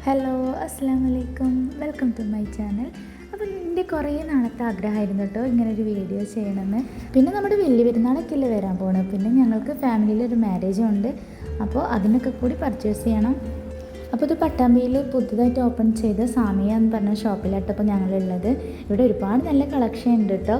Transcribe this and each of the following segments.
Hello, അസ്സലാമു അലൈക്കും. Welcome to my channel. അപ്പോൾ എൻ്റെ കുറേ നാളത്തെ ആഗ്രഹമായിരുന്നു കേട്ടോ ഇങ്ങനൊരു വീഡിയോ ചെയ്യണമെന്ന്. പിന്നെ നമ്മുടെ വലിയ പെരുന്നാളൊക്കെ അല്ലേ വരാൻ പോകണം. പിന്നെ ഞങ്ങൾക്ക് ഫാമിലിയിലൊരു മാരേജും ഉണ്ട്. അപ്പോൾ അതിനൊക്കെ കൂടി പർച്ചേസ് ചെയ്യണം. അപ്പോൾ ഇത് പട്ടാമ്പിയിൽ പുതുതായിട്ട് ഓപ്പൺ ചെയ്ത സാമിയ എന്ന് പറഞ്ഞ ഷോപ്പിലായിട്ടപ്പോൾ ഞങ്ങളുള്ളത്. ഇവിടെ ഒരുപാട് നല്ല കളക്ഷൻ ഉണ്ട് കേട്ടോ.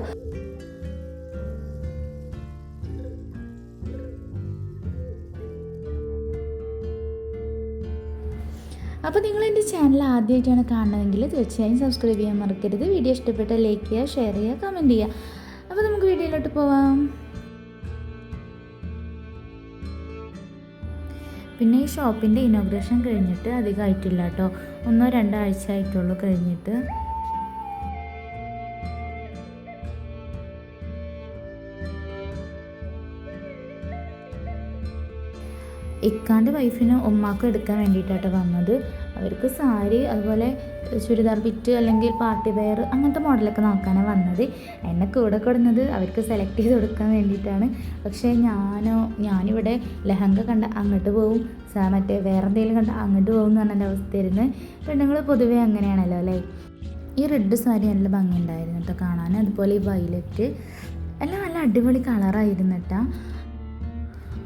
അപ്പോൾ നിങ്ങൾ എൻ്റെ ചാനൽ ആദ്യമായിട്ടാണ് കാണുന്നതെങ്കിൽ തീർച്ചയായും സബ്സ്ക്രൈബ് ചെയ്യാൻ മറക്കരുത്. വീഡിയോ ഇഷ്ടപ്പെട്ടാൽ ലൈക്ക് ചെയ്യുക, ഷെയർ ചെയ്യുക, കമൻറ്റ് ചെയ്യുക. അപ്പോൾ നമുക്ക് വീഡിയോയിലോട്ട് പോവാം. പിന്നെ ഈ ഷോപ്പിൻ്റെ ഇനോഗ്രേഷൻ കഴിഞ്ഞിട്ട് അധികം ആയിട്ടില്ല കേട്ടോ. 1-2 ആഴ്ച ആയിട്ടുള്ളൂ കഴിഞ്ഞിട്ട്. ഇക്കാൻ്റെ വൈഫിനും ഉമ്മാക്കും എടുക്കാൻ വേണ്ടിയിട്ടാണ് വന്നത്. അവർക്ക് സാരി, അതുപോലെ ചുരിദാർ ബിറ്റ് അല്ലെങ്കിൽ പാർട്ടി വെയർ അങ്ങനത്തെ മോഡലൊക്കെ നോക്കാനാണ് വന്നത്. എന്നെ കൂടെ കൊടുന്നത് അവർക്ക് സെലക്ട് ചെയ്ത് കൊടുക്കാൻ വേണ്ടിയിട്ടാണ്. പക്ഷേ ഞാനിവിടെ ലെഹങ്ക കണ്ട അങ്ങോട്ട് പോവും, മറ്റേ വേറെ എന്തെങ്കിലും കണ്ട അങ്ങോട്ട് പോകും എന്ന് പറഞ്ഞ അവസ്ഥയായിരുന്നു. പെണ്ണുങ്ങൾ പൊതുവേ അങ്ങനെയാണല്ലോ അല്ലേ. ഈ റെഡ് സാരി നല്ല ഭംഗിയുണ്ടായിരുന്നു കേട്ടോ കാണാൻ. അതുപോലെ ഈ വയലറ്റ് എല്ലാം നല്ല അടിപൊളി കളറായിരുന്നു കേട്ടോ.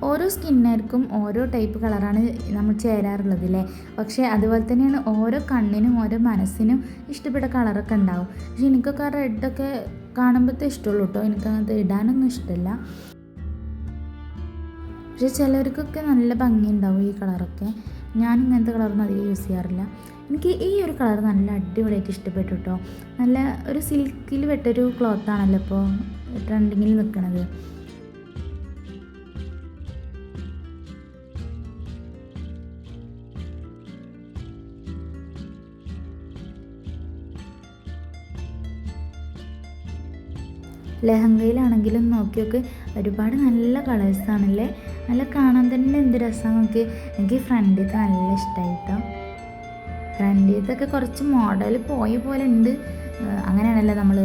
ഓരോ സ്കിന്നർക്കും ഓരോ ടൈപ്പ് കളറാണ് നമ്മൾ ചേരാറുള്ളത് അല്ലേ. പക്ഷേ അതുപോലെ തന്നെയാണ് ഓരോ കണ്ണിനും ഓരോ മനസ്സിനും ഇഷ്ടപ്പെട്ട കളറൊക്കെ ഉണ്ടാവും. പക്ഷെ എനിക്കൊക്കെ ആ റെഡൊക്കെ കാണുമ്പോഴത്തേ ഇഷ്ടമുള്ളൂ കേട്ടോ. എനിക്കങ്ങനത്തെ ഇടാനൊന്നും ഇഷ്ടമില്ല. പക്ഷെ ചിലർക്കൊക്കെ നല്ല ഭംഗി ഉണ്ടാവും ഈ കളറൊക്കെ. ഞാൻ ഇങ്ങനത്തെ കളറൊന്നും അധികം യൂസ് ചെയ്യാറില്ല. എനിക്ക് ഈ ഒരു കളർ നല്ല അടിപൊളിയായിട്ട് ഇഷ്ടപ്പെട്ടു കേട്ടോ. നല്ല ഒരു സിൽക്കിൽ വെട്ടൊരു ക്ലോത്താണല്ലോ ഇപ്പോൾ ട്രെൻഡിങ്ങിൽ നിൽക്കുന്നത്. ലെഹങ്കയിലാണെങ്കിലും നോക്കിയൊക്കെ ഒരുപാട് നല്ല കളേഴ്സാണല്ലേ. നല്ല കാണാൻ തന്നെ എന്ത് രസമാണ് നോക്കി. എനിക്ക് ഫ്രണ്ടിലത്തെ നല്ല ഇഷ്ടമായി കേട്ടോ. ഫ്രണ്ടിലത്തൊക്കെ കുറച്ച് മോഡൽ പോയ പോലെ ഉണ്ട്. അങ്ങനെയാണല്ലോ നമ്മൾ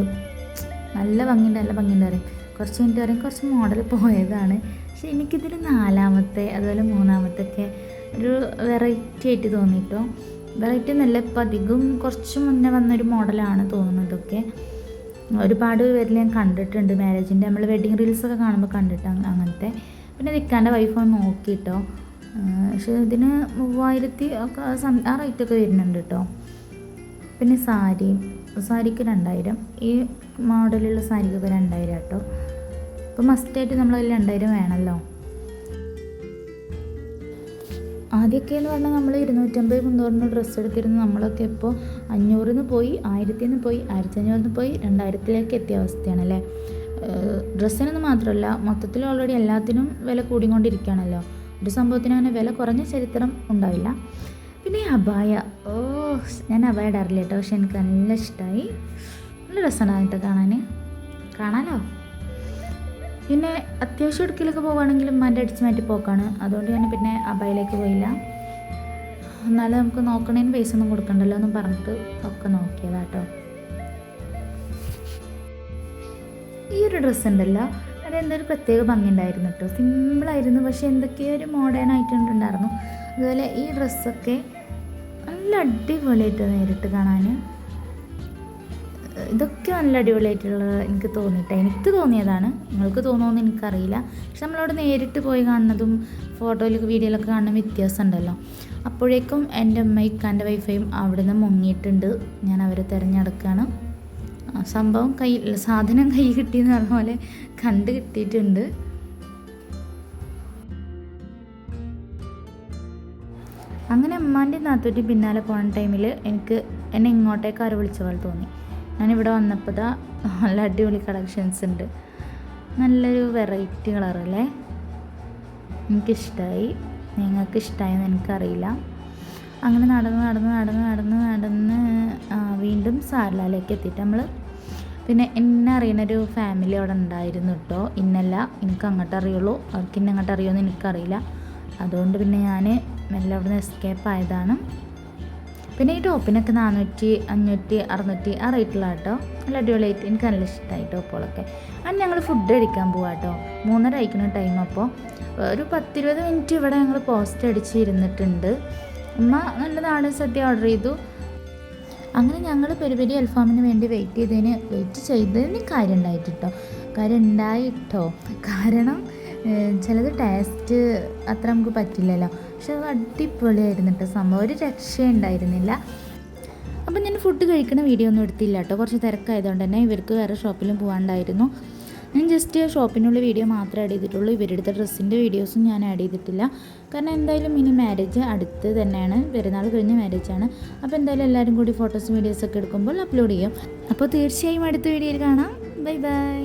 നല്ല ഭംഗിയുണ്ട് പറയും. കുറച്ച് മിനിറ്റ് പറയും കുറച്ച് മോഡൽ പോയതാണ്. പക്ഷെ എനിക്കിതിൽ 4-മത്തെ അതുപോലെ 3-മത്തൊക്കെ ഒരു വെറൈറ്റി ആയിട്ട് തോന്നിട്ടോ. വെറൈറ്റി എന്നല്ല, ഇപ്പം അധികം കുറച്ച് മുന്നേ വന്നൊരു മോഡലാണ് തോന്നുന്നതൊക്കെ. ഒരുപാട് പേരിൽ ഞാൻ കണ്ടിട്ടുണ്ട് മാരേജിൻ്റെ, നമ്മൾ വെഡ്ഡിങ് റീൽസൊക്കെ കാണുമ്പോൾ കണ്ടിട്ട് അങ്ങനത്തെ. പിന്നെ നിൽക്കാൻ്റെ വൈഫ് നോക്കിയിട്ടോ. പക്ഷേ ഇതിന് 3000 ഒക്കെ ആ റേറ്റൊക്കെ വരുന്നുണ്ട് കേട്ടോ. പിന്നെ സാരിക്ക് 2000, ഈ മോഡലുള്ള സാരിക്കൊക്കെ 2000 കേട്ടോ. അപ്പോൾ മസ്റ്റായിട്ട് നമ്മളതിൽ 2000 വേണമല്ലോ. ആദ്യമൊക്കെ എന്ന് പറഞ്ഞാൽ നമ്മൾ 250-300 ഡ്രസ്സ് എടുത്തിരുന്നു. നമ്മളൊക്കെ ഇപ്പോൾ 500 പോയി, 1000 പോയി, 1500 പോയി, 2000 എത്തിയ അവസ്ഥയാണല്ലേ. ഡ്രസ്സിനൊന്നും മാത്രമല്ല, മൊത്തത്തിൽ ഓൾറെഡി എല്ലാത്തിനും വില കൂടിക്കൊണ്ടിരിക്കുകയാണല്ലോ. ഒരു സംഭവത്തിന് അങ്ങനെ വില കുറഞ്ഞ ചരിത്രം ഉണ്ടാവില്ല. പിന്നെ ഈ അബായ, ഞാൻ അബായ ഇടാറില്ല കേട്ടോ. പക്ഷെ എനിക്ക് നല്ല ഇഷ്ടമായി. നല്ല രസമാണ് കേട്ടോ കാണാനോ. പിന്നെ അത്യാവശ്യം എടുക്കലൊക്കെ പോകുകയാണെങ്കിലും ഉമ്മാൻ്റെ അടിച്ച് മാറ്റി പോക്കാണ്. അതുകൊണ്ട് ഞാൻ പിന്നെ അബായിലേക്ക് പോയില്ല. എന്നാലും നമുക്ക് നോക്കണേന് പൈസ ഒന്നും കൊടുക്കണ്ടല്ലോ എന്നും പറഞ്ഞിട്ട് ഒക്കെ നോക്കിയതാട്ടോ. ഈ ഒരു ഡ്രസ്സ് ഉണ്ടല്ലോ, അതെന്തൊരു പ്രത്യേക ഭംഗി ഉണ്ടായിരുന്നു കേട്ടോ. സിമ്പിളായിരുന്നു, പക്ഷെ എന്തൊക്കെയോ ഒരു മോഡേൺ ആയിട്ടുണ്ടായിരുന്നു. അതുപോലെ ഈ ഡ്രസ്സൊക്കെ നല്ല അടിപൊളിയായിട്ട് നേരിട്ട് കാണാൻ. ഇതൊക്കെ നല്ല അടിപൊളിയായിട്ടുള്ളത് എനിക്ക് തോന്നിയതാണ്. നിങ്ങൾക്ക് തോന്നുമെന്ന് എനിക്കറിയില്ല. പക്ഷെ നമ്മളവിടെ നേരിട്ട് പോയി കാണുന്നതും ഫോട്ടോയിലൊക്കെ വീഡിയോയിലൊക്കെ കാണുന്ന വ്യത്യാസം ഉണ്ടല്ലോ. അപ്പോഴേക്കും എൻ്റെ ഇക്കാൻ്റെ വൈഫയും അവിടെ നിന്ന് മുങ്ങിയിട്ടുണ്ട്. ഞാൻ അവരെ തിരഞ്ഞെടുക്കുകയാണ്. സംഭവം സാധനം കൈ കിട്ടിയെന്ന് പറഞ്ഞ പോലെ കണ്ട് കിട്ടിയിട്ടുണ്ട്. അങ്ങനെ ഉമ്മാൻ്റെ നാത്തൂറ്റി പിന്നാലെ പോകുന്ന ടൈമിൽ എന്നെ ഇങ്ങോട്ടേക്ക് ആര് വിളിച്ച പോലെ തോന്നി. ഞാനിവിടെ വന്നപ്പോൾ നല്ല അടിപൊളി കളക്ഷൻസ് ഉണ്ട്. നല്ലൊരു വെറൈറ്റി കളറല്ലേ. എനിക്കിഷ്ടമായി. നിങ്ങൾക്ക് ഇഷ്ടമായെന്ന് എനിക്കറിയില്ല. അങ്ങനെ നടന്ന് വീണ്ടും സാരലാലേക്ക് എത്തിയിട്ട് നമ്മൾ പിന്നെ എന്നെ അറിയുന്നൊരു ഫാമിലി അവിടെ ഉണ്ടായിരുന്നു കേട്ടോ. ഇന്നല്ല, എനിക്ക് അങ്ങോട്ട് അറിയുള്ളൂ, അവർക്ക് ഇന്നെ അങ്ങോട്ട് അറിയുമെന്ന് എനിക്കറിയില്ല. അതുകൊണ്ട് പിന്നെ ഞാൻ മെല്ലെ അവിടെ നിന്ന് എസ്കേപ്പ് ആയതാണ്. പിന്നെ ഈ ടോപ്പിനൊക്കെ 400, 500, 600 ആ റേറ്റിലാണ് കേട്ടോ. നല്ല അടിപൊളിയായിട്ട് എനിക്ക് നല്ല ഇഷ്ടമായി ടോപ്പുകളൊക്കെ. അങ്ങനെ ഞങ്ങൾ ഫുഡ് കഴിക്കാൻ പോവാം കേട്ടോ. 3:30 ടൈം. അപ്പോൾ ഒരു 10-20 മിനിറ്റ് ഇവിടെ ഞങ്ങൾ പോസ്റ്റ് അടിച്ച് ഇരുന്നിട്ടുണ്ട്. ഉമ്മ നല്ല നാടൻ സദ്യ ഓർഡർ ചെയ്തു. അങ്ങനെ ഞങ്ങൾ പെരി പെരി അൽഫാമിന് വേണ്ടി വെയിറ്റ് ചെയ്തതിന് കാര്യം ഉണ്ടായിട്ട് കേട്ടോ, കാരണം ചിലത് ടേസ്റ്റ് അത്ര നമുക്ക് പറ്റില്ലല്ലോ. പക്ഷെ അത് അടിപൊളിയായിരുന്നു കേട്ടോ സംഭവം, ഒരു രക്ഷയുണ്ടായിരുന്നില്ല. അപ്പം ഞാൻ ഫുഡ് കഴിക്കുന്ന വീഡിയോ ഒന്നും എടുത്തില്ല കേട്ടോ, കുറച്ച് തിരക്കായതുകൊണ്ട് തന്നെ ഇവർക്ക് വേറെ ഷോപ്പിലും പോകാണ്ടായിരുന്നു. ഞാൻ ജസ്റ്റ് ഷോപ്പിനുള്ള വീഡിയോ മാത്രമേ ആഡ് ചെയ്തിട്ടുള്ളൂ. ഇവരെടുത്ത ഡ്രസ്സിൻ്റെ വീഡിയോസും ഞാൻ ആഡ് ചെയ്തിട്ടില്ല. കാരണം എന്തായാലും ഇനി മാരേജ് അടുത്ത് തന്നെയാണ്, പെരുന്നാൾ കഴിഞ്ഞ് മാരേജാണ്. അപ്പോൾ എന്തായാലും എല്ലാവരും കൂടി ഫോട്ടോസും വീഡിയോസൊക്കെ എടുക്കുമ്പോൾ അപ്ലോഡ് ചെയ്യും. അപ്പോൾ തീർച്ചയായും അടുത്ത വീഡിയോയിൽ കാണാം. Bye bye.